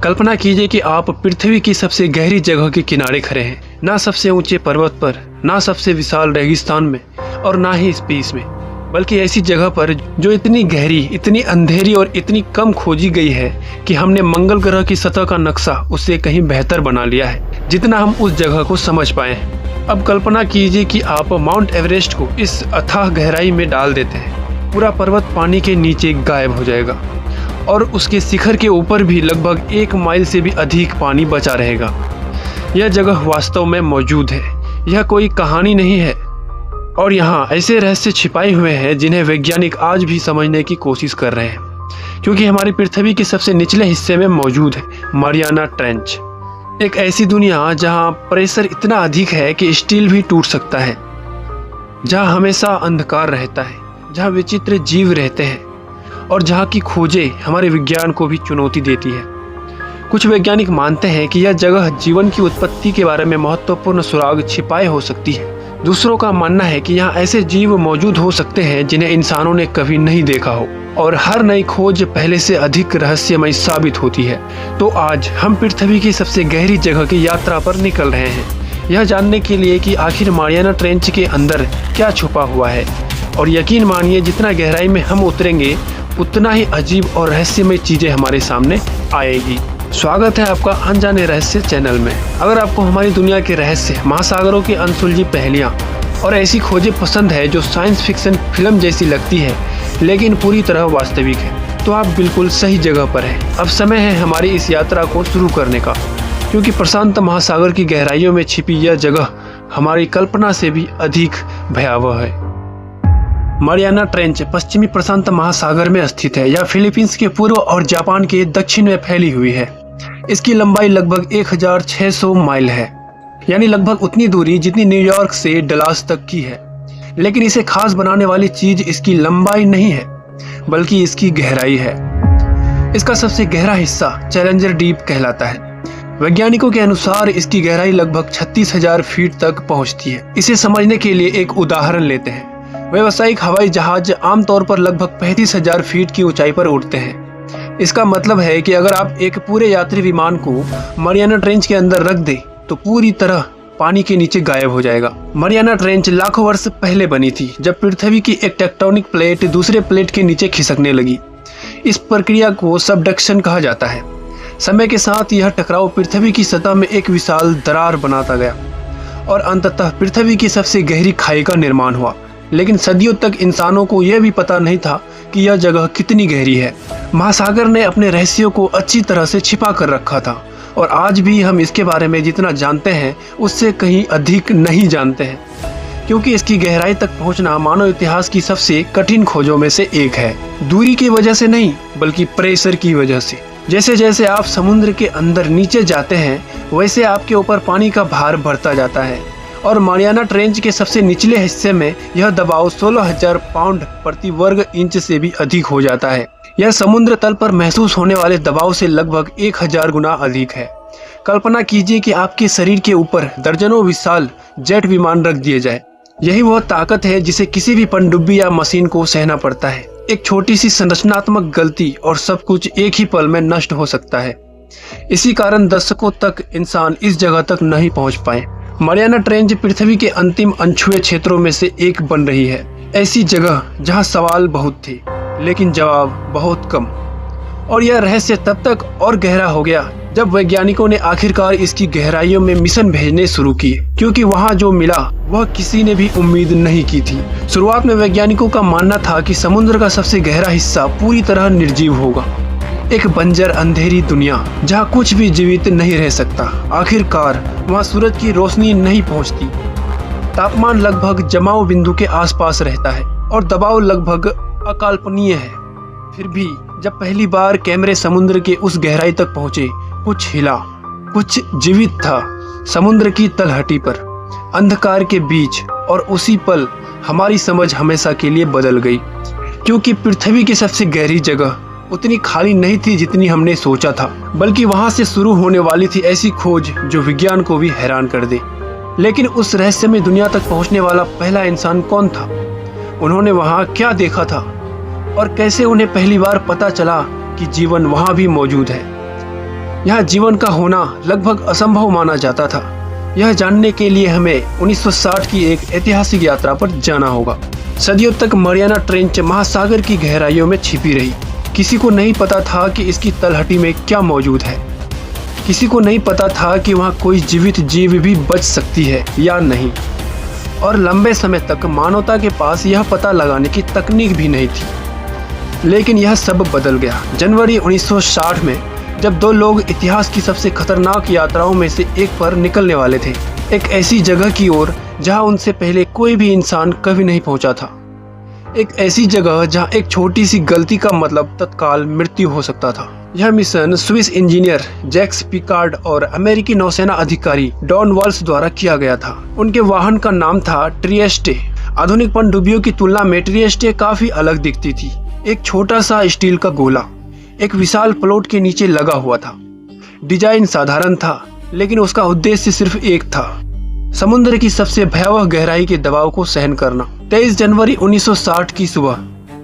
कल्पना कीजिए कि आप पृथ्वी की सबसे गहरी जगह के किनारे खड़े हैं, ना सबसे ऊंचे पर्वत पर, ना सबसे विशाल रेगिस्तान में और ना ही स्पेस में, बल्कि ऐसी जगह पर जो इतनी गहरी, इतनी अंधेरी और इतनी कम खोजी गई है कि हमने मंगल ग्रह की सतह का नक्शा उससे कहीं बेहतर बना लिया है जितना हम उस जगह को समझ पाए हैं। अब कल्पना कीजिए कि आप माउंट एवरेस्ट को इस अथाह गहराई में डाल देते हैं। पूरा पर्वत पानी के नीचे गायब हो जाएगा और उसके शिखर के ऊपर भी लगभग 1 माइल से भी अधिक पानी बचा रहेगा। यह जगह वास्तव में मौजूद है, यह कोई कहानी नहीं है। और यहाँ ऐसे रहस्य छिपाए हुए हैं जिन्हें वैज्ञानिक आज भी समझने की कोशिश कर रहे हैं, क्योंकि हमारी पृथ्वी के सबसे निचले हिस्से में मौजूद है मारियाना ट्रेंच, एक ऐसी दुनिया जहाँ प्रेशर इतना अधिक है कि स्टील भी टूट सकता है, जहाँ हमेशा अंधकार रहता है, जहाँ विचित्र जीव रहते हैं और जहाँ की खोजें हमारे विज्ञान को भी चुनौती देती है। कुछ वैज्ञानिक मानते हैं कि यह जगह जीवन की उत्पत्ति के बारे में महत्वपूर्ण सुराग छिपाए हो सकती है। दूसरों का मानना है कि यहाँ ऐसे जीव मौजूद हो सकते हैं जिन्हें इंसानों ने कभी नहीं देखा हो, और हर नई खोज पहले से अधिक रहस्यमय साबित होती है। तो आज हम पृथ्वी की सबसे गहरी जगह की यात्रा पर निकल रहे हैं, यह जानने के लिए कि आखिर मारियाना ट्रेंच के अंदर क्या छुपा हुआ है। और यकीन मानिए, जितना गहराई में हम उतरेंगे उतना ही अजीब और रहस्यमय चीजें हमारे सामने आएगी। स्वागत है आपका अनजाने रहस्य चैनल में। अगर आपको हमारी दुनिया के रहस्य, महासागरों की अनसुलझी पहेलियां और ऐसी खोजें पसंद है जो साइंस फिक्शन फिल्म जैसी लगती है लेकिन पूरी तरह वास्तविक है, तो आप बिल्कुल सही जगह पर हैं। अब समय है हमारी इस यात्रा को शुरू करने का, क्योंकि प्रशांत महासागर की गहराइयों में छिपी यह जगह हमारी कल्पना से भी अधिक भयावह है। मारियाना ट्रेंच पश्चिमी प्रशांत महासागर में स्थित है। यह फिलीपींस के पूर्व और जापान के दक्षिण में फैली हुई है। इसकी लंबाई लगभग 1600 माइल है, यानी लगभग उतनी दूरी जितनी न्यूयॉर्क से डलास तक की है। लेकिन इसे खास बनाने वाली चीज इसकी लंबाई नहीं है, बल्कि इसकी गहराई है। इसका सबसे गहरा हिस्सा चैलेंजर डीप कहलाता है। वैज्ञानिकों के अनुसार इसकी गहराई लगभग 36,000 फीट तक पहुंचती है। इसे समझने के लिए एक उदाहरण लेते हैं। व्यावसायिक हवाई जहाज आमतौर पर लगभग 35,000 फीट की ऊंचाई पर उड़ते हैं। इसका मतलब है कि अगर आप एक पूरे यात्री विमान को मारियाना ट्रेंच के अंदर रख दें तो पूरी तरह पानी के नीचे गायब हो जाएगा। मारियाना ट्रेंच लाखों वर्ष पहले बनी थी, जब पृथ्वी की एक टेक्टोनिक प्लेट दूसरे प्लेट के नीचे खिसकने लगी। इस प्रक्रिया को सबडक्शन कहा जाता है। समय के साथ यह टकराव पृथ्वी की सतह में एक विशाल दरार बनाता गया और अंततः पृथ्वी की सबसे गहरी खाई का निर्माण हुआ। लेकिन सदियों तक इंसानों को यह भी पता नहीं था कि यह जगह कितनी गहरी है। महासागर ने अपने रहस्यों को अच्छी तरह से छिपा कर रखा था, और आज भी हम इसके बारे में जितना जानते हैं उससे कहीं अधिक नहीं जानते हैं, क्योंकि इसकी गहराई तक पहुंचना मानव इतिहास की सबसे कठिन खोजों में से एक है। दूरी की वजह से नहीं, बल्कि प्रेशर की वजह से। जैसे जैसे आप समुद्र के अंदर नीचे जाते हैं, वैसे आपके ऊपर पानी का भार बढ़ता जाता है, और मारियाना ट्रेंच के सबसे निचले हिस्से में यह दबाव 16,000 पाउंड प्रति वर्ग इंच से भी अधिक हो जाता है। यह समुद्र तल पर महसूस होने वाले दबाव से लगभग 1000 गुना अधिक है। कल्पना कीजिए कि आपके शरीर के ऊपर दर्जनों विशाल जेट विमान रख दिए जाए। यही वह ताकत है जिसे किसी भी पनडुब्बी या मशीन को सहना पड़ता है। एक छोटी सी संरचनात्मक गलती और सब कुछ एक ही पल में नष्ट हो सकता है। इसी कारण दशकों तक इंसान इस जगह तक नहीं पहुंच पाए। मारियाना ट्रेंच पृथ्वी के अंतिम अनछुए क्षेत्रों में से एक बन रही है। ऐसी जगह जहां सवाल बहुत थे लेकिन जवाब बहुत कम। और यह रहस्य तब तक और गहरा हो गया जब वैज्ञानिकों ने आखिरकार इसकी गहराइयों में मिशन भेजने शुरू किए, क्योंकि वहां जो मिला वह किसी ने भी उम्मीद नहीं की थी। शुरुआत में वैज्ञानिकों का मानना था कि समुद्र का सबसे गहरा हिस्सा पूरी तरह निर्जीव होगा, एक बंजर अंधेरी दुनिया जहां कुछ भी जीवित नहीं रह सकता। आखिरकार वहां सूरज की रोशनी नहीं पहुंचती, तापमान लगभग जमाव बिंदु के आसपास रहता है और दबाव लगभग अकल्पनीय है। फिर भी जब पहली बार कैमरे समुद्र के उस गहराई तक पहुंचे, कुछ हिला, कुछ जीवित था। समुद्र की तलहटी पर, अंधकार के बीच, और उसी पल हमारी समझ हमेशा के लिए बदल गई, क्योंकि पृथ्वी की सबसे गहरी जगह उतनी खाली नहीं थी जितनी हमने सोचा था, बल्कि वहां से शुरू होने वाली थी ऐसी खोज जो विज्ञान को भी हैरान कर दे। लेकिन उस रहस्यमय दुनिया तक पहुंचने वाला पहला इंसान कौन था? उन्होंने वहां क्या देखा था और कैसे उन्हें पहली बार पता चला कि जीवन वहां भी मौजूद है? यहाँ जीवन का होना लगभग असंभव माना जाता था। यह जानने के लिए हमें 1960 की एक ऐतिहासिक यात्रा पर जाना होगा। सदियों तक मरियाना ट्रेंच महासागर की गहराइयों में छिपी रही। किसी को नहीं पता था कि इसकी तलहटी में क्या मौजूद है। किसी को नहीं पता था कि वहाँ कोई जीवित जीव भी बच सकती है या नहीं। और लंबे समय तक मानवता के पास यह पता लगाने की तकनीक भी नहीं थी। लेकिन यह सब बदल गया जनवरी 1960 में, जब दो लोग इतिहास की सबसे खतरनाक यात्राओं में से एक पर निकलने वाले थे, एक ऐसी जगह की ओर जहां उनसे पहले कोई भी इंसान कभी नहीं पहुंचा था। एक ऐसी जगह जहां एक छोटी सी गलती का मतलब तत्काल मृत्यु हो सकता था। यह mission Swiss engineer Jacques Piccard और अमेरिकी नौसेना अधिकारी डॉन वाल्स द्वारा किया गया था। उनके वाहन का नाम था ट्रिएस्टे। आधुनिक पनडुब्बियों की तुलना में ट्रिएस्टे काफी अलग दिखती थी। एक छोटा सा स्टील का गोला एक विशाल प्लॉट के नीचे लगा हुआ था। डिजाइन साधारण था, लेकिन उसका उद्देश्य सिर्फ एक था, समुद्र की सबसे भयावह गहराई के दबाव को सहन करना। 23 जनवरी 1960 की सुबह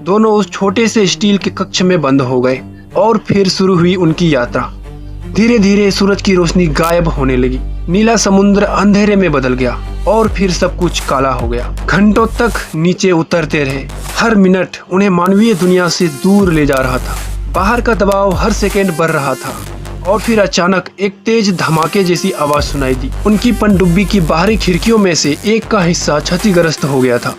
दोनों उस छोटे से स्टील के कक्ष में बंद हो गए और फिर शुरू हुई उनकी यात्रा। धीरे धीरे सूरज की रोशनी गायब होने लगी। नीला समुद्र अंधेरे में बदल गया और फिर सब कुछ काला हो गया। घंटों तक नीचे उतरते रहे। हर मिनट उन्हें मानवीय दुनिया से दूर ले जा रहा था। बाहर का दबाव हर सेकेंड बढ़ रहा था और फिर अचानक एक तेज धमाके जैसी आवाज सुनाई दी। उनकी पनडुब्बी की बाहरी खिड़कियों में से एक का हिस्सा क्षतिग्रस्त हो गया था।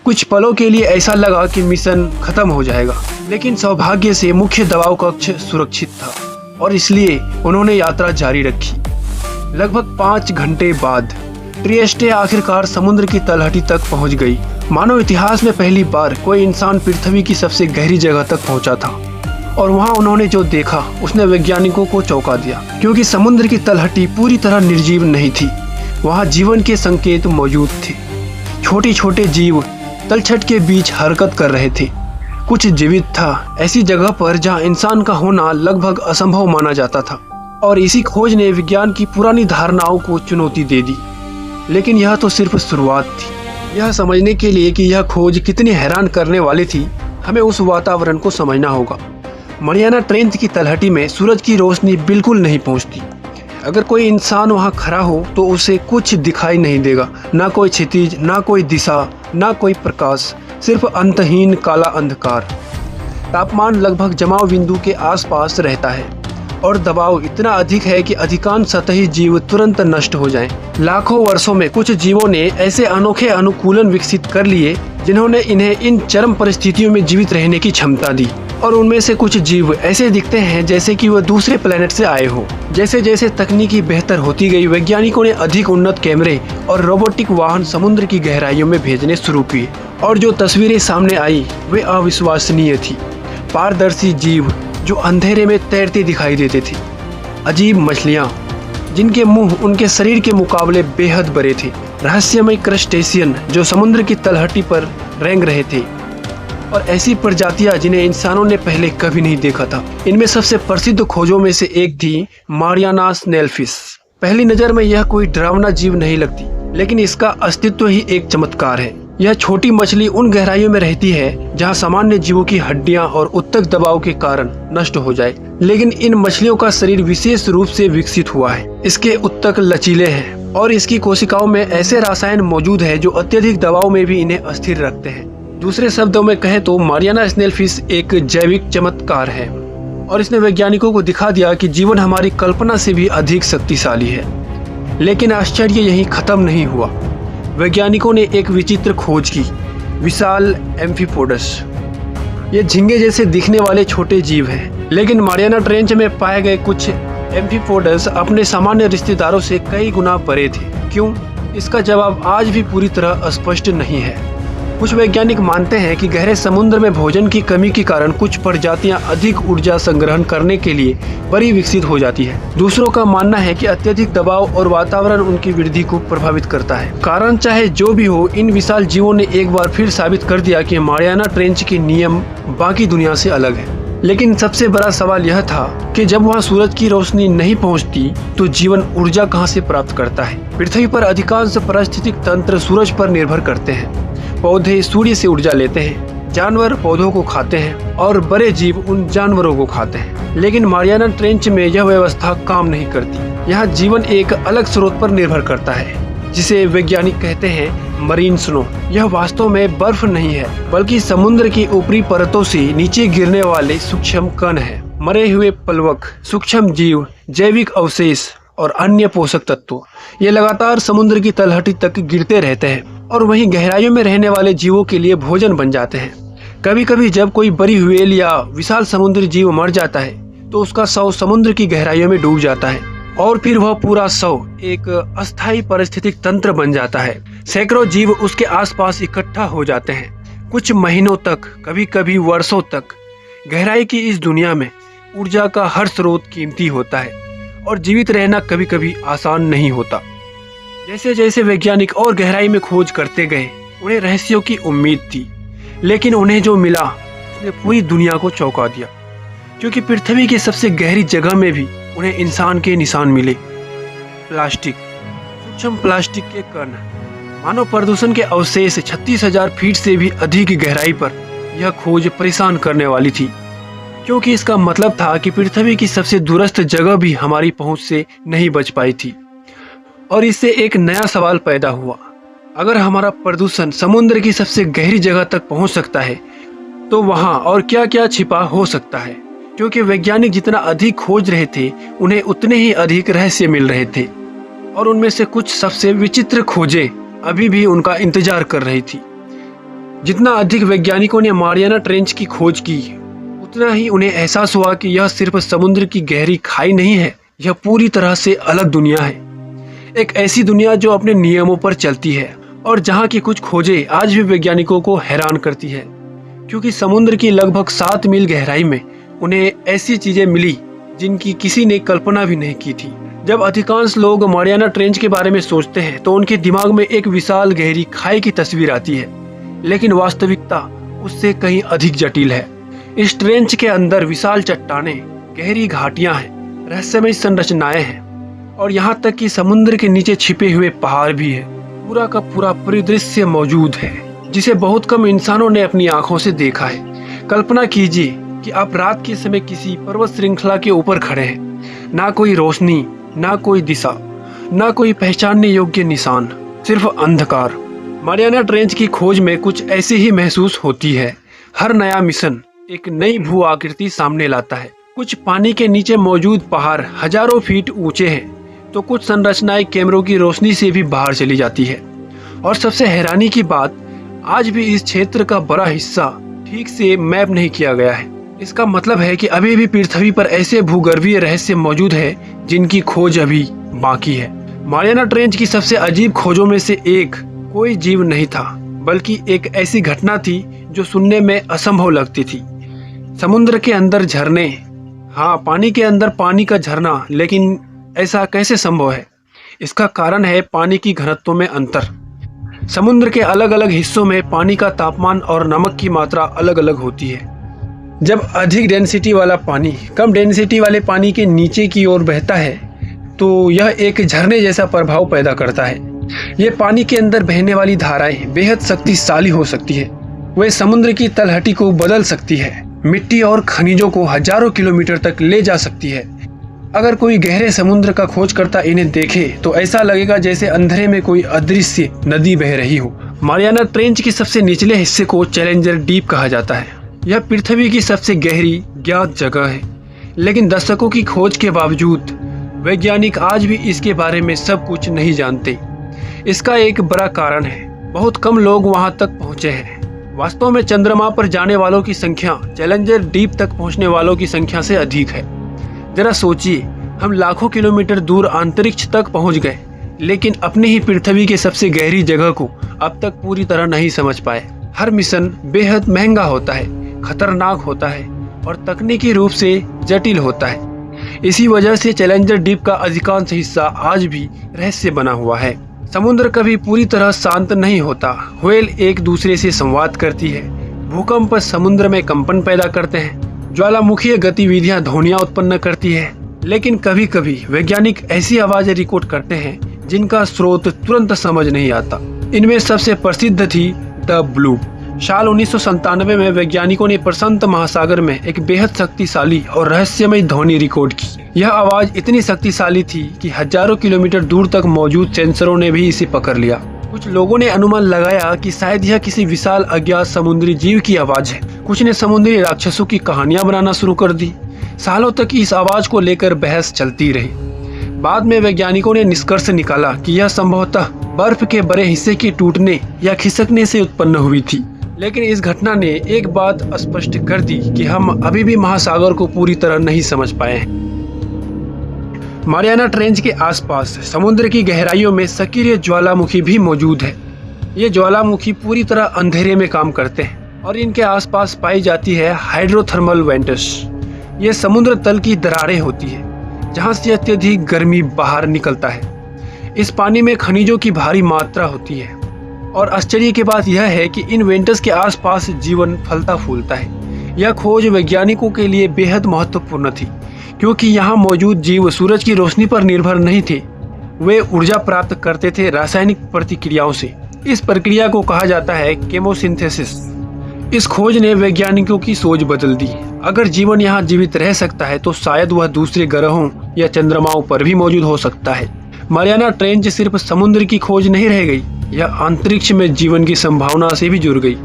कुछ पलों के लिए ऐसा लगा कि मिशन खत्म हो जाएगा, लेकिन सौभाग्य से मुख्य दबाव कक्ष सुरक्षित था और इसलिए उन्होंने यात्रा जारी रखी। लगभग 5 घंटे बाद ट्रिएस्टे आखिरकार समुद्र की तलहटी तक पहुंच गई। मानव इतिहास में पहली बार कोई इंसान पृथ्वी की सबसे गहरी जगह तक पहुंचा था और वहां उन्होंने जो देखा उसने वैज्ञानिकों को चौंका दिया, क्योंकि समुद्र की तलहटी पूरी तरह निर्जीव नहीं थी। वहां जीवन के संकेत मौजूद थे। छोटे छोटे जीव तलछट के बीच हरकत कर रहे थे। कुछ जीवित था ऐसी जगह पर जहां इंसान का होना लगभग असंभव माना जाता था। और इसी खोज ने विज्ञान की पुरानी धारणाओं को चुनौती दे दी। लेकिन यह तो सिर्फ शुरुआत थी। यह समझने के लिए कि यह खोज कितनी हैरान करने वाली थी, हमें उस वातावरण को समझना होगा। मरियाना ट्रेंच की तलहटी में सूरज की रोशनी बिल्कुल नहीं पहुंचती। अगर कोई इंसान वहां खड़ा हो तो उसे कुछ दिखाई नहीं देगा, ना कोई क्षितिज, ना कोई दिशा, ना कोई प्रकाश, सिर्फ अंतहीन काला अंधकार। तापमान लगभग जमाव बिंदु के आसपास रहता है और दबाव इतना अधिक है कि अधिकांश सतही जीव तुरंत नष्ट हो जाएं। लाखों वर्षों में कुछ जीवों ने ऐसे अनोखे अनुकूलन विकसित कर लिए जिन्होंने इन्हें इन चरम परिस्थितियों में जीवित रहने की क्षमता दी। और उनमें से कुछ जीव ऐसे दिखते हैं जैसे कि वह दूसरे प्लेनेट से आए हो। जैसे जैसे तकनीकी बेहतर होती गई, वैज्ञानिकों ने अधिक उन्नत कैमरे और रोबोटिक वाहन समुद्र की गहराइयों में भेजने शुरू किए और जो तस्वीरें सामने आई वे अविश्वसनीय थी। पारदर्शी जीव जो अंधेरे में तैरते दिखाई देते थे, अजीब मछलियाँ जिनके मुंह उनके शरीर के मुकाबले बेहद बड़े थे, रहस्यमय क्रस्टेशियन जो समुद्र की तलहटी पर रेंग रहे थे, और ऐसी प्रजातियां जिन्हें इंसानों ने पहले कभी नहीं देखा था। इनमें सबसे प्रसिद्ध खोजों में से एक थी मारियाना स्नेलफिश। पहली नजर में यह कोई डरावना जीव नहीं लगती, लेकिन इसका अस्तित्व ही एक चमत्कार है। यह छोटी मछली उन गहराइयों में रहती है जहां सामान्य जीवों की हड्डियां और उत्तक दबाव के कारण नष्ट हो जाए, लेकिन इन मछलियों का शरीर विशेष रूप से विकसित हुआ है। इसके उत्तक लचीले हैं और इसकी कोशिकाओं में ऐसे रसायन मौजूद है जो अत्यधिक दबाव में भी इन्हें अस्थिर रखते हैं। दूसरे शब्दों में कहें तो मारियाना स्नेलफिश एक जैविक चमत्कार है और इसने वैज्ञानिकों को दिखा दिया कि जीवन हमारी कल्पना से भी अधिक शक्तिशाली है। लेकिन आश्चर्य यहीं खत्म नहीं हुआ। वैज्ञानिकों ने एक विचित्र खोज की, विशाल एम्फीपोडस। ये झींगे जैसे दिखने वाले छोटे जीव हैं, लेकिन मारियाना ट्रेंच में पाए गए कुछ एम्फीपोडस अपने सामान्य रिश्तेदारों से कई गुना बड़े थे। क्यों? इसका जवाब आज भी पूरी तरह स्पष्ट नहीं है। कुछ वैज्ञानिक मानते हैं कि गहरे समुद्र में भोजन की कमी के कारण कुछ प्रजातियां अधिक ऊर्जा संग्रहण करने के लिए बड़ी विकसित हो जाती है। दूसरों का मानना है कि अत्यधिक दबाव और वातावरण उनकी वृद्धि को प्रभावित करता है। कारण चाहे जो भी हो, इन विशाल जीवों ने एक बार फिर साबित कर दिया कि मारियाना ट्रेंच के नियम बाकी दुनिया से अलग है। लेकिन सबसे बड़ा सवाल यह था कि जब वहाँ सूरज की रोशनी नहीं पहुँचती तो जीवन ऊर्जा कहाँ से प्राप्त करता है? पृथ्वी पर अधिकांश पारिस्थितिक तंत्र सूरज पर निर्भर करते हैं। पौधे सूर्य से ऊर्जा लेते हैं, जानवर पौधों को खाते हैं और बड़े जीव उन जानवरों को खाते हैं। लेकिन मारियाना ट्रेंच में यह व्यवस्था काम नहीं करती। यहाँ जीवन एक अलग स्रोत पर निर्भर करता है, जिसे वैज्ञानिक कहते हैं मरीन स्नो। यह वास्तव में बर्फ नहीं है, बल्कि समुद्र की ऊपरी परतों से नीचे गिरने वाले सूक्ष्म कण है। मरे हुए प्लवक, सूक्ष्म जीव, जैविक अवशेष और अन्य पोषक तत्व ये लगातार समुद्र की तलहटी तक गिरते रहते हैं और वहीं गहराइयों में रहने वाले जीवों के लिए भोजन बन जाते हैं। कभी कभी जब कोई बड़ी व्हेल या विशाल समुद्री जीव मर जाता है तो उसका शव समुद्र की गहराइयों में डूब जाता है और फिर वह पूरा शव एक अस्थायी पारिस्थितिक तंत्र बन जाता है। सैकड़ों जीव उसके आसपास इकट्ठा हो जाते हैं। कुछ महीनों तक, कभी कभी वर्षों तक गहराई की इस दुनिया में ऊर्जा का हर स्रोत कीमती होता है और जीवित रहना कभी कभी आसान नहीं होता। जैसे जैसे वैज्ञानिक और गहराई में खोज करते गए, उन्हें रहस्यों की उम्मीद थी, लेकिन उन्हें जो मिला उसने पूरी दुनिया को चौंका दिया, क्योंकि पृथ्वी की सबसे गहरी जगह में भी उन्हें इंसान के निशान मिले। प्लास्टिक, सूक्ष्म प्लास्टिक के कण, मानव प्रदूषण के अवशेष। 36,000 फीट से भी अधिक गहराई पर यह खोज परेशान करने वाली थी, क्योंकि इसका मतलब था कि पृथ्वी की सबसे दूरस्थ जगह भी हमारी पहुंच से नहीं बच पाई थी। और इससे एक नया सवाल पैदा हुआ, अगर हमारा प्रदूषण समुद्र की सबसे गहरी जगह तक पहुंच सकता है तो वहां और क्या क्या छिपा हो सकता है। क्योंकि वैज्ञानिक जितना अधिक खोज रहे थे, उन्हें उतने ही अधिक रहस्य मिल रहे थे और उनमें से कुछ सबसे विचित्र खोजें अभी भी उनका इंतजार कर रही थी। जितना अधिक वैज्ञानिकों ने मारियाना ट्रेंच की खोज की, उतना ही उन्हें एहसास हुआ कि यह सिर्फ समुद्र की गहरी खाई नहीं है, यह पूरी तरह से अलग दुनिया है। एक ऐसी दुनिया जो अपने नियमों पर चलती है और जहाँ की कुछ खोजें आज भी वैज्ञानिकों को हैरान करती है, क्योंकि समुद्र की लगभग 7 मील गहराई में उन्हें ऐसी चीजें मिली जिनकी किसी ने कल्पना भी नहीं की थी। जब अधिकांश लोग मारियाना ट्रेंच के बारे में सोचते हैं तो उनके दिमाग में एक विशाल गहरी खाई की तस्वीर आती है, लेकिन वास्तविकता उससे कहीं अधिक जटिल है। इस ट्रेंच के अंदर विशाल चट्टानें, गहरी घाटियां हैं, रहस्यमय संरचनाएं हैं और यहाँ तक कि समुद्र के नीचे छिपे हुए पहाड़ भी है। पूरा का पूरा परिदृश्य मौजूद है जिसे बहुत कम इंसानों ने अपनी आंखों से देखा है। कल्पना कीजिए कि आप रात के समय किसी पर्वत श्रृंखला के ऊपर खड़े हैं। ना कोई रोशनी, ना कोई दिशा, ना कोई पहचानने योग्य निशान, सिर्फ अंधकार। मारियाना ट्रेंच की खोज में कुछ ऐसी ही महसूस होती है। हर नया मिशन एक नई भू आकृति सामने लाता है। कुछ पानी के नीचे मौजूद पहाड़ हजारों फीट ऊंचे हैं, तो कुछ संरचनाएं कैमरों की रोशनी से भी बाहर चली जाती है। और सबसे हैरानी की बात, आज भी इस क्षेत्र का बड़ा हिस्सा ठीक से मैप नहीं किया गया है। इसका मतलब है कि अभी भी पृथ्वी पर ऐसे भूगर्भीय रहस्य मौजूद है जिनकी खोज अभी बाकी है। मारियाना ट्रेंच की सबसे अजीब खोजों में से एक कोई जीव नहीं था, बल्कि एक ऐसी घटना थी जो सुनने में असंभव लगती थी। समुद्र के अंदर झरने, हाँ, पानी के अंदर पानी का झरना, लेकिन ऐसा कैसे संभव है? इसका कारण है पानी की घनत्व में अंतर। समुद्र के अलग अलग हिस्सों में पानी का तापमान और नमक की मात्रा अलग अलग होती है। जब अधिक डेंसिटी वाला पानी कम डेंसिटी वाले पानी के नीचे की ओर बहता है तो यह एक झरने जैसा प्रभाव पैदा करता है। ये पानी के अंदर बहने वाली धाराएं बेहद शक्तिशाली हो सकती है। वे समुद्र की तलहटी को बदल सकती है, मिट्टी और खनिजों को हजारों किलोमीटर तक ले जा सकती है। अगर कोई गहरे समुद्र का खोजकर्ता इन्हें देखे तो ऐसा लगेगा जैसे अंधेरे में कोई अदृश्य नदी बह रही हो। मारियाना ट्रेंच के सबसे निचले हिस्से को चैलेंजर डीप कहा जाता है। यह पृथ्वी की सबसे गहरी ज्ञात जगह है, लेकिन दशकों की खोज के बावजूद वैज्ञानिक आज भी इसके बारे में सब कुछ नहीं जानते। इसका एक बड़ा कारण है, बहुत कम लोग वहां तक पहुंचे हैं। वास्तव में चंद्रमा पर जाने वालों की संख्या चैलेंजर डीप तक पहुंचने वालों की संख्या से अधिक है। जरा सोचिए, हम लाखों किलोमीटर दूर अंतरिक्ष तक पहुंच गए, लेकिन अपनी ही पृथ्वी के सबसे गहरी जगह को अब तक पूरी तरह नहीं समझ पाए। हर मिशन बेहद महंगा होता है, खतरनाक होता है और तकनीकी रूप से जटिल होता है। इसी वजह से चैलेंजर डीप का अधिकांश हिस्सा आज भी रहस्य बना हुआ है। समुद्र कभी पूरी तरह शांत नहीं होता। व्हेल एक दूसरे से संवाद करती है, भूकंप समुद्र में कंपन पैदा करते हैं, ज्वालामुखीय गतिविधियां ध्वनियां उत्पन्न करती है। लेकिन कभी कभी वैज्ञानिक ऐसी आवाजें रिकॉर्ड करते हैं जिनका स्रोत तुरंत समझ नहीं आता। इनमें सबसे प्रसिद्ध थी द ब्लू, साल 1997 में वैज्ञानिकों ने प्रशांत महासागर में एक बेहद शक्तिशाली और रहस्यमय ध्वनि रिकॉर्ड की। यह आवाज इतनी शक्तिशाली थी कि हजारों किलोमीटर दूर तक मौजूद सेंसरों ने भी इसे पकड़ लिया। कुछ लोगों ने अनुमान लगाया कि शायद यह किसी विशाल अज्ञात समुद्री जीव की आवाज है। कुछ ने समुद्री राक्षसों की कहानियां बनाना शुरू कर दी। सालों तक इस आवाज को लेकर बहस चलती रही। बाद में वैज्ञानिकों ने निष्कर्ष निकाला कि यह संभवतः बर्फ के बड़े हिस्से के टूटने या खिसकने से उत्पन्न हुई थी। लेकिन इस घटना ने एक बात स्पष्ट कर दी कि हम अभी भी महासागर को पूरी तरह नहीं समझ पाए हैं। मारियाना ट्रेंच के आसपास समुद्र की गहराइयों में सक्रिय ज्वालामुखी भी मौजूद है। ये ज्वालामुखी पूरी तरह अंधेरे में काम करते हैं और इनके आसपास पाई जाती है हाइड्रोथर्मल वेंट्स। ये समुद्र तल की दरारें होती है जहाँ से अत्यधिक गर्मी बाहर निकलता है। इस पानी में खनिजों की भारी मात्रा होती है और आश्चर्य की बात यह है कि इन वेंट्स के आसपास जीवन फलता फूलता है। यह खोज वैज्ञानिकों के लिए बेहद महत्वपूर्ण थी क्योंकि यहाँ मौजूद जीव सूरज की रोशनी पर निर्भर नहीं थे। वे ऊर्जा प्राप्त करते थे रासायनिक प्रतिक्रियाओं से। इस प्रक्रिया को कहा जाता है केमोसिंथेसिस। इस खोज ने वैज्ञानिकों की सोच बदल दी। अगर जीवन यहाँ जीवित रह सकता है तो शायद वह दूसरे ग्रहों या चंद्रमाओं पर भी मौजूद हो सकता है। मारियाना ट्रेंच सिर्फ समुद्र की खोज नहीं रह गई, यह अंतरिक्ष में जीवन की संभावना से भी जुड़ गई।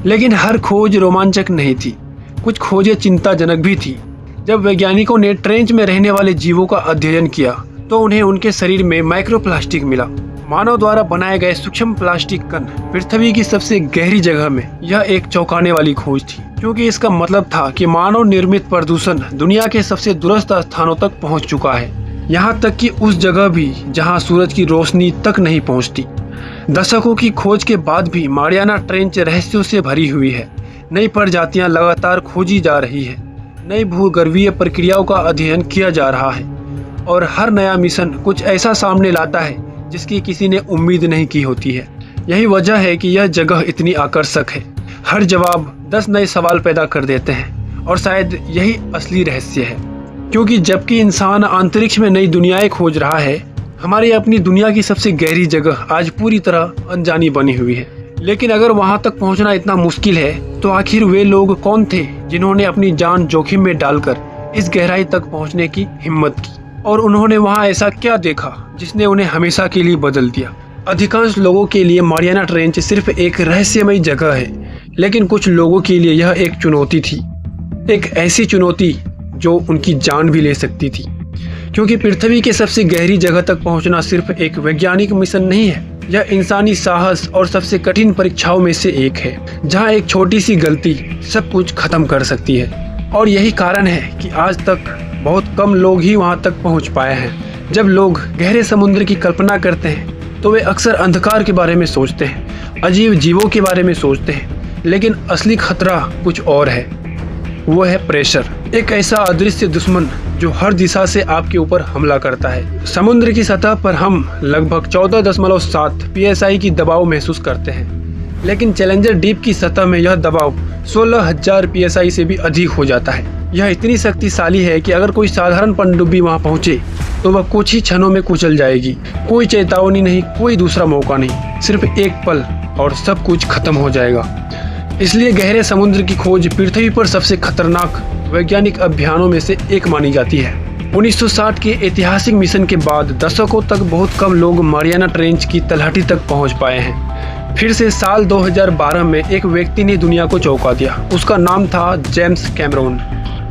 लेकिन हर खोज रोमांचक नहीं थी, कुछ खोजें चिंताजनक भी थी। जब वैज्ञानिकों ने ट्रेंच में रहने वाले जीवों का अध्ययन किया तो उन्हें उनके शरीर में माइक्रोप्लास्टिक मिला। मानव द्वारा बनाए गए सूक्ष्म प्लास्टिक कण पृथ्वी की सबसे गहरी जगह में। यह एक चौंकाने वाली खोज थी क्योंकि इसका मतलब था कि मानव निर्मित प्रदूषण दुनिया के सबसे दूरस्थ स्थानों तक पहुंच चुका है, यहाँ तक कि उस जगह भी जहां सूरज की रोशनी तक नहीं पहुंचती। दशकों की खोज के बाद भी मारियाना ट्रेंच रहस्यों से भरी हुई है। नई प्रजातियां लगातार खोजी जा रही है, नई भूगर्भीय प्रक्रियाओं का अध्ययन किया जा रहा है और हर नया मिशन कुछ ऐसा सामने लाता है जिसकी किसी ने उम्मीद नहीं की होती है। यही वजह है कि यह जगह इतनी आकर्षक है। हर जवाब 10 नए सवाल पैदा कर देते हैं और शायद यही असली रहस्य है। क्योंकि जबकि इंसान अंतरिक्ष में नई दुनियाएं खोज रहा है, हमारी अपनी दुनिया की सबसे गहरी जगह आज पूरी तरह अनजानी बनी हुई है। लेकिन अगर वहां तक पहुंचना इतना मुश्किल है तो आखिर वे लोग कौन थे जिन्होंने अपनी जान जोखिम में डालकर इस गहराई तक पहुंचने की हिम्मत की, और उन्होंने वहां ऐसा क्या देखा जिसने उन्हें हमेशा के लिए बदल दिया। अधिकांश लोगों के लिए मारियाना ट्रेंच सिर्फ एक रहस्यमय जगह है, लेकिन कुछ लोगों के लिए यह एक चुनौती थी, एक ऐसी चुनौती जो उनकी जान भी ले सकती थी। क्योंकि पृथ्वी के सबसे गहरी जगह तक पहुंचना सिर्फ एक वैज्ञानिक मिशन नहीं है, यह इंसानी साहस और सबसे कठिन परीक्षाओं में से एक है, जहां एक छोटी सी गलती सब कुछ खत्म कर सकती है। और यही कारण है कि आज तक बहुत कम लोग ही वहां तक पहुंच पाए हैं। जब लोग गहरे समुद्र की कल्पना करते हैं तो वे अक्सर अंधकार के बारे में सोचते हैं, अजीब जीवों के बारे में सोचते हैं, लेकिन असली खतरा कुछ और है। वो है प्रेशर, एक ऐसा अदृश्य दुश्मन जो हर दिशा से आपके ऊपर हमला करता है। समुद्र की सतह पर हम लगभग 14.7 psi की दबाव महसूस करते हैं, लेकिन चैलेंजर डीप की सतह में यह दबाव 16,000 psi से भी अधिक हो जाता है। यह इतनी शक्तिशाली है कि अगर कोई साधारण पनडुब्बी वहां पहुंचे तो वह कुछ ही क्षणों में कुचल जाएगी। कोई चेतावनी नहीं, कोई दूसरा मौका नहीं, सिर्फ एक पल और सब कुछ खत्म हो जाएगा। इसलिए गहरे समुद्र की खोज पृथ्वी पर सबसे खतरनाक वैज्ञानिक अभियानों में से एक मानी जाती है। 1960 के ऐतिहासिक मिशन के बाद दशकों तक बहुत कम लोग मारियाना ट्रेंच की तलहटी तक पहुंच पाए हैं। फिर से साल 2012 में एक व्यक्ति ने दुनिया को चौंका दिया। उसका नाम था जेम्स कैमरून।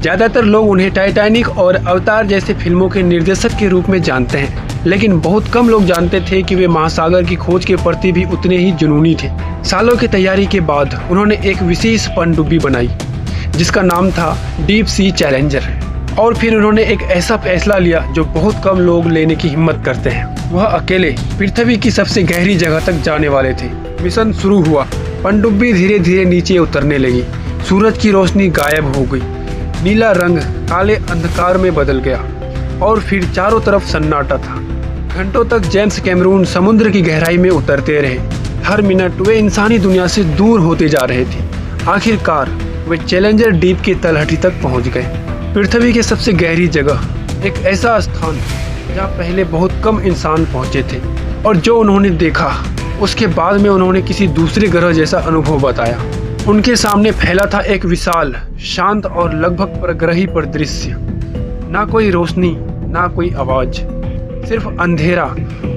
ज़्यादातर लोग उन्हें टाइटैनिक और अवतार जैसे फिल्मों के निर्देशक के रूप में जानते हैं, लेकिन बहुत कम लोग जानते थे कि वे महासागर की खोज के प्रति भी उतने ही जुनूनी थे। सालों की तैयारी के बाद उन्होंने एक विशेष पनडुब्बी बनाई जिसका नाम था डीप सी चैलेंजर। और फिर उन्होंने एक ऐसा फैसला लिया जो बहुत कम लोग लेने की हिम्मत करते हैं। वह अकेले पृथ्वी की सबसे गहरी जगह तक जाने वाले थे। मिशन शुरू हुआ। पनडुब्बी धीरे धीरे नीचे उतरने लगी। सूरज की रोशनी गायब हो गई। नीला रंग काले अंधकार में बदल गया और फिर चारों तरफ सन्नाटा था। घंटों तक जेम्स कैमरून समुद्र की गहराई में उतरते रहे। हर मिनट वे इंसानी दुनिया से दूर होते जा रहे थे। आखिरकार वे चैलेंजर डीप की तलहटी तक पहुंच गए। पृथ्वी के सबसे गहरी जगह, एक ऐसा स्थान जहां पहले बहुत कम इंसान पहुंचे थे। और जो उन्होंने देखा उसके बाद में उन्होंने किसी दूसरे ग्रह जैसा अनुभव बताया। उनके सामने फैला था एक विशाल, शांत और लगभग परग्रही परिदृश्य। ना कोई रोशनी, ना कोई आवाज, सिर्फ अंधेरा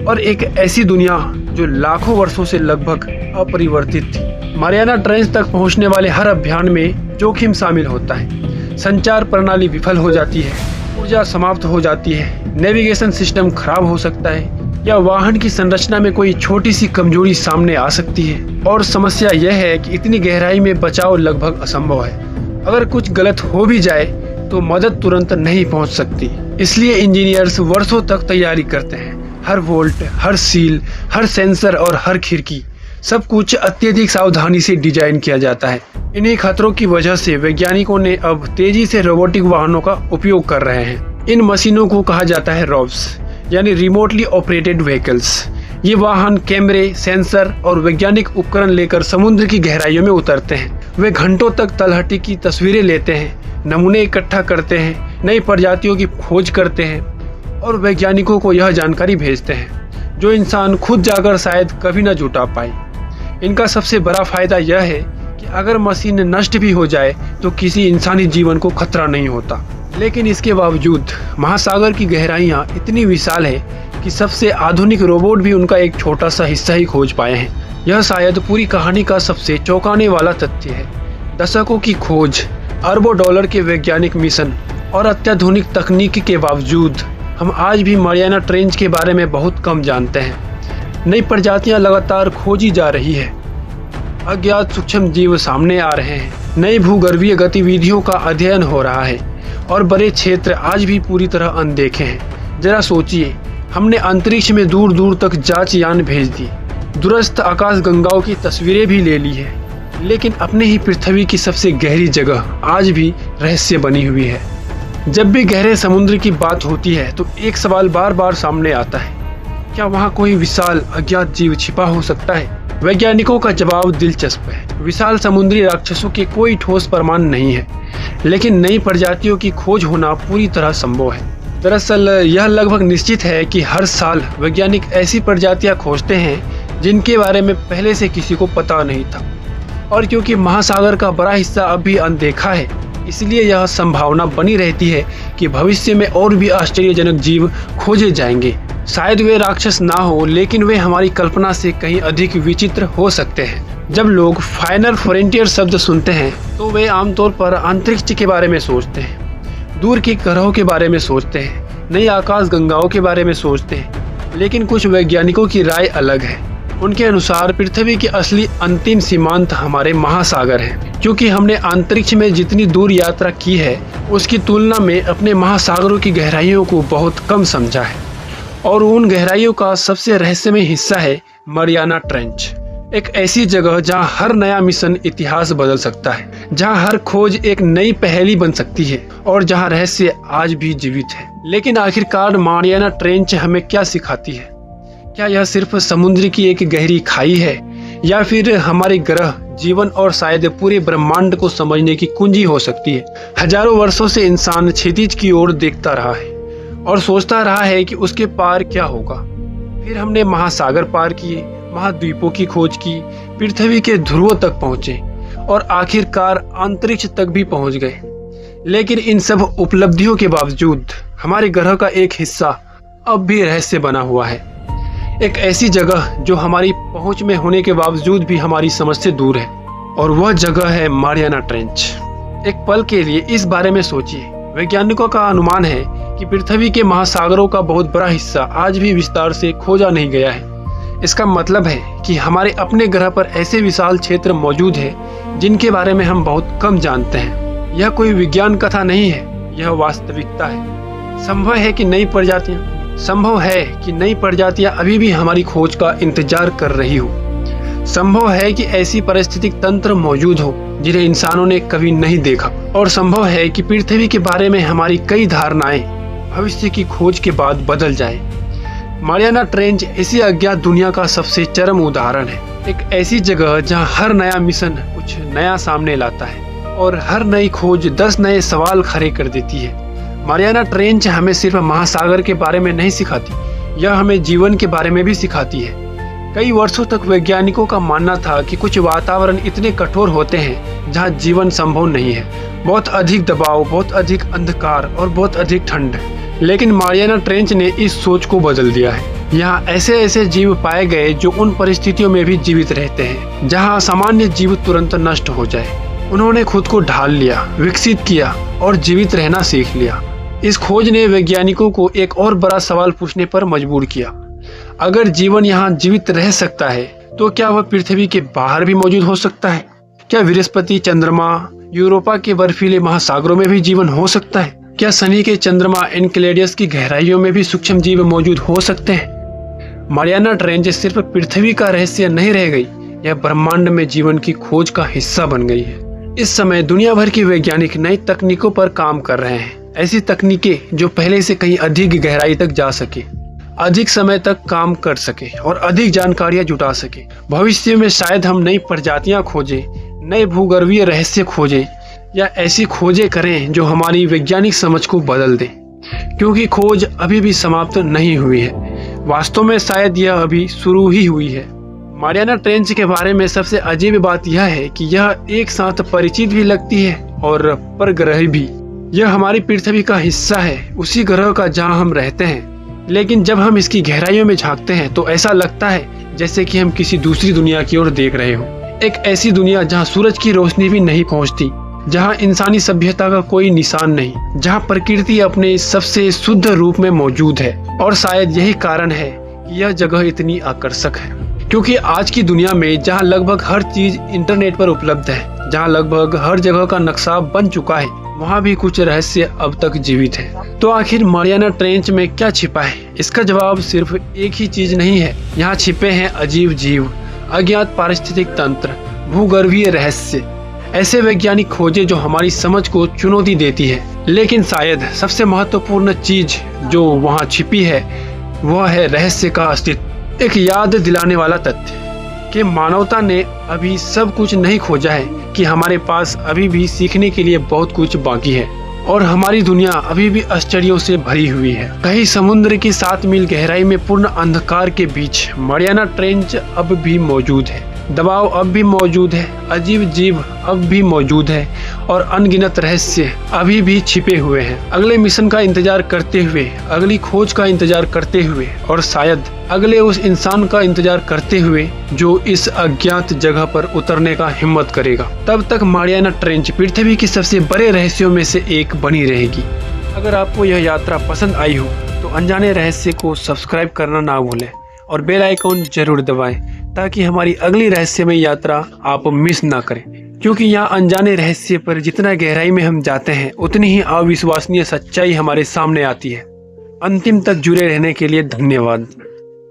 और एक ऐसी दुनिया जो लाखों वर्षों से लगभग अपरिवर्तित थी। मारियाना ट्रेंच तक पहुंचने वाले हर अभियान में जोखिम शामिल होता है। संचार प्रणाली विफल हो जाती है, ऊर्जा समाप्त हो जाती है, नेविगेशन सिस्टम खराब हो सकता है, या वाहन की संरचना में कोई छोटी सी कमजोरी सामने आ सकती है। और समस्या यह है कि इतनी गहराई में बचाव लगभग असंभव है। अगर कुछ गलत हो भी जाए तो मदद तुरंत नहीं पहुंच सकती। इसलिए इंजीनियर्स वर्षों तक तैयारी करते हैं। हर वोल्ट, हर सील, हर सेंसर और हर खिड़की, सब कुछ अत्यधिक सावधानी से डिजाइन किया जाता है। इन्हीं खतरों की वजह से वैज्ञानिकों ने अब तेजी से रोबोटिक वाहनों का उपयोग कर रहे हैं। इन मशीनों को कहा जाता है रोब्स, यानी रिमोटली ऑपरेटेड व्हीकल्स। ये वाहन कैमरे, सेंसर और वैज्ञानिक उपकरण लेकर समुद्र की गहराइयों में उतरते हैं। वे घंटों तक तलहटी की तस्वीरें लेते हैं, नमूने इकट्ठा करते हैं, नई प्रजातियों की खोज करते हैं और वैज्ञानिकों को यह जानकारी भेजते हैं जो इंसान खुद जाकर शायद कभी न जुटा पाए। इनका सबसे बड़ा फायदा यह है कि अगर मशीन नष्ट भी हो जाए तो किसी इंसानी जीवन को खतरा नहीं होता। लेकिन इसके बावजूद महासागर की गहराइयाँ इतनी विशाल है कि सबसे आधुनिक रोबोट भी उनका एक छोटा सा हिस्सा ही खोज पाए हैं। यह शायद पूरी कहानी का सबसे चौंकाने वाला तथ्य है। दशकों की खोज, अरबों डॉलर के वैज्ञानिक मिशन और अत्याधुनिक तकनीक के बावजूद हम आज भी मारियाना ट्रेंच के बारे में बहुत कम जानते हैं। नई प्रजातियां लगातार खोजी जा रही है, अज्ञात सूक्ष्म जीव सामने आ रहे हैं, नई भूगर्भीय गतिविधियों का अध्ययन हो रहा है और बड़े क्षेत्र आज भी पूरी तरह अनदेखे हैं। जरा सोचिए, हमने अंतरिक्ष में दूर दूर तक जांच यान भेज दी, दूरस्थ आकाश गंगाओं की तस्वीरें भी ले ली है, लेकिन अपने ही पृथ्वी की सबसे गहरी जगह आज भी रहस्य बनी हुई है। जब भी गहरे समुद्र की बात होती है तो एक सवाल बार बार सामने आता है, क्या वहाँ कोई विशाल अज्ञात जीव छिपा हो सकता है? वैज्ञानिकों का जवाब दिलचस्प है। विशाल समुद्री राक्षसों के कोई ठोस प्रमाण नहीं है, लेकिन नई प्रजातियों की खोज होना पूरी तरह संभव है। दरअसल यह लगभग निश्चित है कि हर साल वैज्ञानिक ऐसी प्रजातियां खोजते हैं जिनके बारे में पहले से किसी को पता नहीं था। और क्योंकि महासागर का बड़ा हिस्सा अब भी अनदेखा है, इसलिए यह संभावना बनी रहती है कि भविष्य में और भी आश्चर्यजनक जीव खोजे जाएंगे। शायद वे राक्षस ना हो, लेकिन वे हमारी कल्पना से कहीं अधिक विचित्र हो सकते हैं। जब लोग फाइनल फ्रंटियर शब्द सुनते हैं तो वे आमतौर पर अंतरिक्ष के बारे में सोचते हैं, दूर के ग्रहों के बारे में सोचते हैं, नई आकाश गंगाओं के बारे में सोचते हैं। लेकिन कुछ वैज्ञानिकों की राय अलग है। उनके अनुसार पृथ्वी की असली अंतिम सीमांत हमारे महासागर है, क्योंकि हमने अंतरिक्ष में जितनी दूर यात्रा की है उसकी तुलना में अपने महासागरों की गहराइयों को बहुत कम समझा है। और उन गहराइयों का सबसे रहस्यमय हिस्सा है मारियाना ट्रेंच, एक ऐसी जगह जहां हर नया मिशन इतिहास बदल सकता है, जहां हर खोज एक नई पहेली बन सकती है और जहां रहस्य आज भी जीवित है। लेकिन आखिरकार मारियाना ट्रेंच हमें क्या सिखाती है? क्या यह सिर्फ समुद्र की एक गहरी खाई है, या फिर हमारे ग्रह, जीवन और शायद पूरे ब्रह्मांड को समझने की कुंजी हो सकती है? हजारों वर्षों से इंसान क्षितिज की ओर देखता रहा है और सोचता रहा है कि उसके पार क्या होगा। फिर हमने महासागर पार किए, महाद्वीपों की खोज की, पृथ्वी के ध्रुवों तक पहुंचे और आखिरकार अंतरिक्ष तक भी पहुंच गए। लेकिन इन सब उपलब्धियों के बावजूद हमारे ग्रह का एक हिस्सा अब भी रहस्य बना हुआ है। एक ऐसी जगह जो हमारी पहुंच में होने के बावजूद भी हमारी समझ से दूर है, और वह जगह है मारियाना ट्रेंच। एक पल के लिए इस बारे में सोचिए। वैज्ञानिकों का अनुमान है कि पृथ्वी के महासागरों का बहुत बड़ा हिस्सा आज भी विस्तार से खोजा नहीं गया है। इसका मतलब है कि हमारे अपने ग्रह पर ऐसे विशाल क्षेत्र मौजूद हैं जिनके बारे में हम बहुत कम जानते हैं। यह कोई विज्ञान कथा नहीं है, यह वास्तविकता है। संभव है कि नई प्रजातियां अभी भी हमारी खोज का इंतजार कर रही हो। संभव है कि ऐसी पारिस्थितिक तंत्र मौजूद हो जिन्हें इंसानों ने कभी नहीं देखा। और संभव है कि पृथ्वी के बारे में हमारी कई धारणाएं भविष्य की खोज के बाद बदल जाए। मारियाना ट्रेंच इसी अज्ञात दुनिया का सबसे चरम उदाहरण है। एक ऐसी जगह जहां हर नया मिशन कुछ नया सामने लाता है और हर नई खोज 10 नए सवाल खड़े कर देती है। मारियाना ट्रेंच हमें सिर्फ महासागर के बारे में नहीं सिखाती, यह हमें जीवन के बारे में भी सिखाती है। कई वर्षों तक वैज्ञानिकों का मानना था कि कुछ वातावरण इतने कठोर होते हैं जहां जीवन संभव नहीं है। बहुत अधिक दबाव, बहुत अधिक अंधकार और बहुत अधिक ठंड। लेकिन मारियाना ट्रेंच ने इस सोच को बदल दिया है। यहाँ ऐसे ऐसे जीव पाए गए जो उन परिस्थितियों में भी जीवित रहते हैं जहाँ असामान्य जीव तुरंत नष्ट हो जाए। उन्होंने खुद को ढाल लिया, विकसित किया और जीवित रहना सीख लिया। इस खोज ने वैज्ञानिकों को एक और बड़ा सवाल पूछने पर मजबूर किया। अगर जीवन यहाँ जीवित रह सकता है तो क्या वह पृथ्वी के बाहर भी मौजूद हो सकता है? क्या बृहस्पति, चंद्रमा, यूरोपा के बर्फीले महासागरों में भी जीवन हो सकता है? क्या शनि के चंद्रमा एनकेलेडस की गहराइयों में भी सूक्ष्म जीव मौजूद हो सकते हैं? मारियाना ट्रेंच सिर्फ पृथ्वी का रहस्य नहीं रह गई, यह ब्रह्मांड में जीवन की खोज का हिस्सा बन गई है। इस समय दुनिया भर के वैज्ञानिक नई तकनीकों पर काम कर रहे हैं। ऐसी तकनीकें जो पहले से कहीं अधिक गहराई तक जा सके, अधिक समय तक काम कर सके और अधिक जानकारियां जुटा सके। भविष्य में शायद हम नई प्रजातियां खोजें, नए भूगर्भीय रहस्य खोजें या ऐसी खोजें करें जो हमारी वैज्ञानिक समझ को बदल दें, क्योंकि खोज अभी भी समाप्त नहीं हुई है। वास्तव में शायद यह अभी शुरू ही हुई है। मारियाना ट्रेंच के बारे में सबसे अजीब बात यह है कि यह एक साथ परिचित भी लगती है और परग्रही भी। यह हमारी पृथ्वी का हिस्सा है, उसी ग्रह का जहां हम रहते हैं। लेकिन जब हम इसकी गहराइयों में झांकते हैं तो ऐसा लगता है जैसे कि हम किसी दूसरी दुनिया की ओर देख रहे हो। एक ऐसी दुनिया जहां सूरज की रोशनी भी नहीं पहुंचती, जहां इंसानी सभ्यता का कोई निशान नहीं, जहां प्रकृति अपने सबसे शुद्ध रूप में मौजूद है। और शायद यही कारण है कि यह जगह इतनी आकर्षक है, क्योंकि आज की दुनिया में जहां लगभग हर चीज इंटरनेट पर उपलब्ध है, जहां लगभग हर जगह का नक्शा बन चुका है, वहाँ भी कुछ रहस्य अब तक जीवित है। तो आखिर मारियाना ट्रेंच में क्या छिपा है? इसका जवाब सिर्फ एक ही चीज नहीं है। यहाँ छिपे हैं अजीब जीव, अज्ञात पारिस्थितिक तंत्र, भूगर्भीय रहस्य, ऐसे वैज्ञानिक खोजें जो हमारी समझ को चुनौती देती है। लेकिन शायद सबसे महत्वपूर्ण चीज जो वहाँ छिपी है वह है रहस्य का अस्तित्व। एक याद दिलाने वाला तथ्य कि मानवता ने अभी सब कुछ नहीं खोजा है, कि हमारे पास अभी भी सीखने के लिए बहुत कुछ बाकी है और हमारी दुनिया अभी भी आश्चर्यों से भरी हुई है। कहीं समुद्र की 7 मील गहराई में पूर्ण अंधकार के बीच मारियाना ट्रेंच अब भी मौजूद है। दबाव अब भी मौजूद है, अजीब जीव अब भी मौजूद है और अनगिनत रहस्य अभी भी छिपे हुए हैं। अगले मिशन का इंतजार करते हुए, अगली खोज का इंतजार करते हुए और शायद अगले उस इंसान का इंतजार करते हुए जो इस अज्ञात जगह पर उतरने का हिम्मत करेगा। तब तक मारियाना ट्रेंच पृथ्वी के सबसे बड़े रहस्यों में से एक बनी रहेगी। अगर आपको यह यात्रा पसंद आई हो तो अनजाने रहस्य को सब्सक्राइब करना ना भूलें और बेल आइकॉन जरूर दबाएं, ताकि हमारी अगली रहस्यमय यात्रा आप मिस ना करें। क्योंकि यहाँ अनजाने रहस्य पर जितना गहराई में हम जाते हैं उतनी ही अविश्वसनीय सच्चाई हमारे सामने आती है। अंतिम तक जुड़े रहने के लिए धन्यवाद।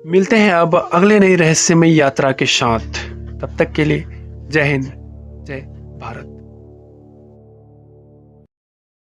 मिलते हैं अब अगले नई रहस्यमय यात्रा के साथ। तब तक के लिए जय हिंद, जय भारत।